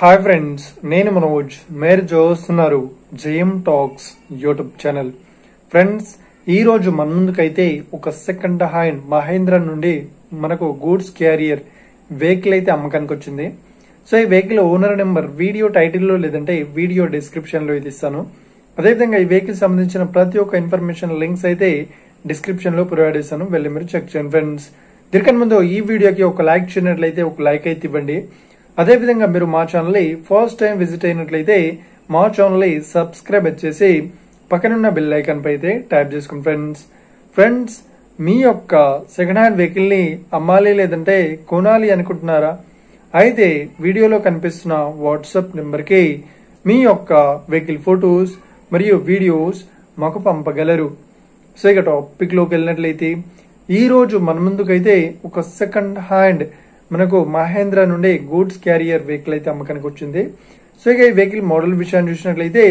Hi friends, నేను మనోజ్. మీరు చూస్తున్నారు JM talks YouTube channel. Friends, ఈ రోజు మన ముందుకైతే ఒక సెకండ్ హ్యాండ్ మహేంద్ర నుండి మనకు గూడ్స్ క్యారియర్ వెహికల్ అయితే అమ్మకానికి వచ్చింది. సో ఈ వెహికల్ ఓనర్ నెంబర్ వీడియో టైటిల్లో లేదంటే వీడియో డిస్క్రిప్షన్ లో ఇది ఇస్తాను. అదేవిధంగా ఈ వెహికల్ సంబంధించిన ప్రతి ఒక్క ఇన్ఫర్మేషన్ లింక్స్ అయితే డిస్క్రిప్షన్ లో ప్రొవైడ్ చేస్తాను, వెళ్ళి మీరు చెక్ చేయండి. ఫ్రెండ్స్, దీనికన్నా ముందు ఈ వీడియోకి ఒక లైక్ చేయనట్లయితే ఒక లైక్ అయితే ఇవ్వండి. అదేవిధంగా మీరు మా ఛానల్ ని ఫస్ట్ టైం విజిట్ అయినట్లయితే మా ఛానల్ ని సబ్స్క్రైబ్ చేసి పక్కనున్న బెల్ ఐకాన్ పై అయితే ట్యాప్ చేసుకోండి. ఫ్రెండ్స్, మీ యొక్క సెకండ్ హ్యాండ్ వెహికల్ ని అమ్మాలి లేదంటే కొనాలి అనుకుంటున్నారా? అయితే వీడియోలో కనిపిస్తున్న వాట్సాప్ నెంబర్ కి మీ యొక్క వెహికల్ ఫొటోస్ మరియు వీడియోస్ మాకు పంపగలరు. సో ఇక టాపిక్ లోకి వెళ్ళినట్లయితే ఈ రోజు మన ముందుకైతే ఒక సెకండ్ హ్యాండ్ మనకు మహేంద్ర నుండి గూడ్స్ క్యారియర్ వెహికల్ అయితే అమ్మకానికి వచ్చింది. సో ఇక ఈ వెహికల్ మోడల్ విషయాన్ని చూసినట్లయితే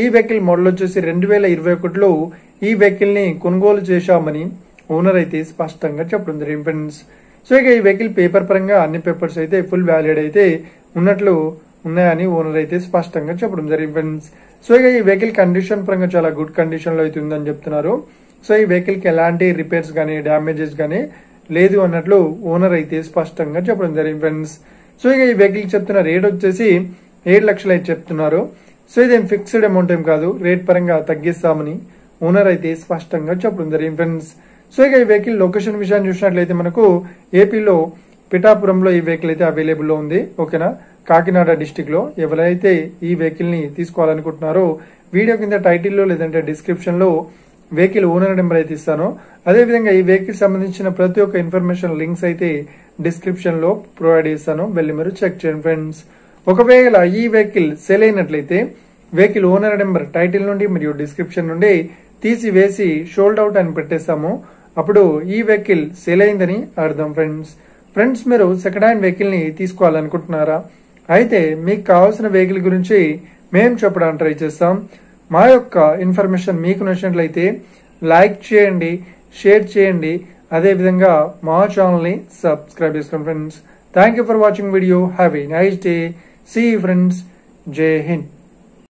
ఈ వెహికల్ మోడల్ వచ్చేసి 2021లో ఈ వెహికల్ ని కొనుగోలు చేశామని ఓనర్ అయితే స్పష్టంగా చెప్పడం జరిగింది. ఫ్రెండ్స్, సో ఇక ఈ వెహికల్ పేపర్ పరంగా అన్ని పేపర్స్ అయితే ఫుల్ వ్యాలిడ్ అయితే ఉన్నట్లు ఉన్నాయని ఓనర్ అయితే స్పష్టంగా చెప్పడం జరిగింది. ఫ్రెండ్స్, సో ఇక ఈ వెహికల్ కండిషన్ పరంగా చాలా గుడ్ కండిషన్ లో అయితే ఉందని చెప్తున్నారు. సో ఈ వెహికల్ కి ఎలాంటి రిపేర్స్ గానీ డ్యామేజెస్ గానీ లేదు అన్నట్లు ఓనర్ అయితే స్పష్టంగా చెప్పడం జరిగింది. ఫ్రెండ్స్, సో ఇక ఈ వెహికల్ చెప్తున్న రేట్ వచ్చేసి 7 లక్షలు అయితే చెప్తున్నారు. సో ఇదేం ఫిక్స్డ్ అమౌంట్ ఏం కాదు, రేట్ పరంగా తగ్గిస్తామని ఓనర్ అయితే స్పష్టంగా చెప్పడం జరిగింది. ఫ్రెండ్స్, సో ఇక ఈ వెహికల్ లొకేషన్ విషయాన్ని చూసినట్లయితే మనకు ఏపీలో పిఠాపురంలో ఈ వెహికల్ అయితే అవైలబుల్ లో ఉంది. ఓకేనా, కాకినాడ డిస్టిక్ లో ఎవరైతే ఈ వెహికల్ ని తీసుకోవాలనుకుంటున్నారో వీడియో కింద టైటిల్లో లేదంటే డిస్క్రిప్షన్ లో వెహికల్ ఓనర్ నెంబర్ అయితే ఇస్తాను. అదేవిధంగా ఈ వెహికల్ సంబంధించిన ప్రతి ఒక్క ఇన్ఫర్మేషన్ లింక్స్ అయితే డిస్క్రిప్షన్ లో ప్రొవైడ్ చేస్తాను, వెళ్ళి మీరు చెక్ చేయండి. ఫ్రెండ్స్, ఒకవేళ ఈ వెహికల్ సేల్ అయినట్లయితే వెహికల్ ఓనర్ నెంబర్ టైటిల్ నుండి మరియు డిస్క్రిప్షన్ నుండి తీసివేసి షోల్డ్ అవుట్ అని పెట్టేస్తాము. అప్పుడు ఈ వెహికల్ సేల్ అయిందని అర్థం. ఫ్రెండ్స్, మీరు సెకండ్ హ్యాండ్ వెహికల్ ని తీసుకోవాలనుకుంటున్నారా? అయితే మీకు కావాల్సిన వెహికల్ గురించి మేము చెప్పడానికి ట్రై చేస్తాం. మా యొక్క ఇన్ఫర్మేషన్ మీకు నచ్చినట్లయితే లైక్ చేయండి, షేర్ చేయండి, అదేవిధంగా మా ఛానల్ ని సబ్స్క్రైబ్ చేసుకోండి. Friends, thank you for watching video. Have a nice day. See you friends. జై హింద్.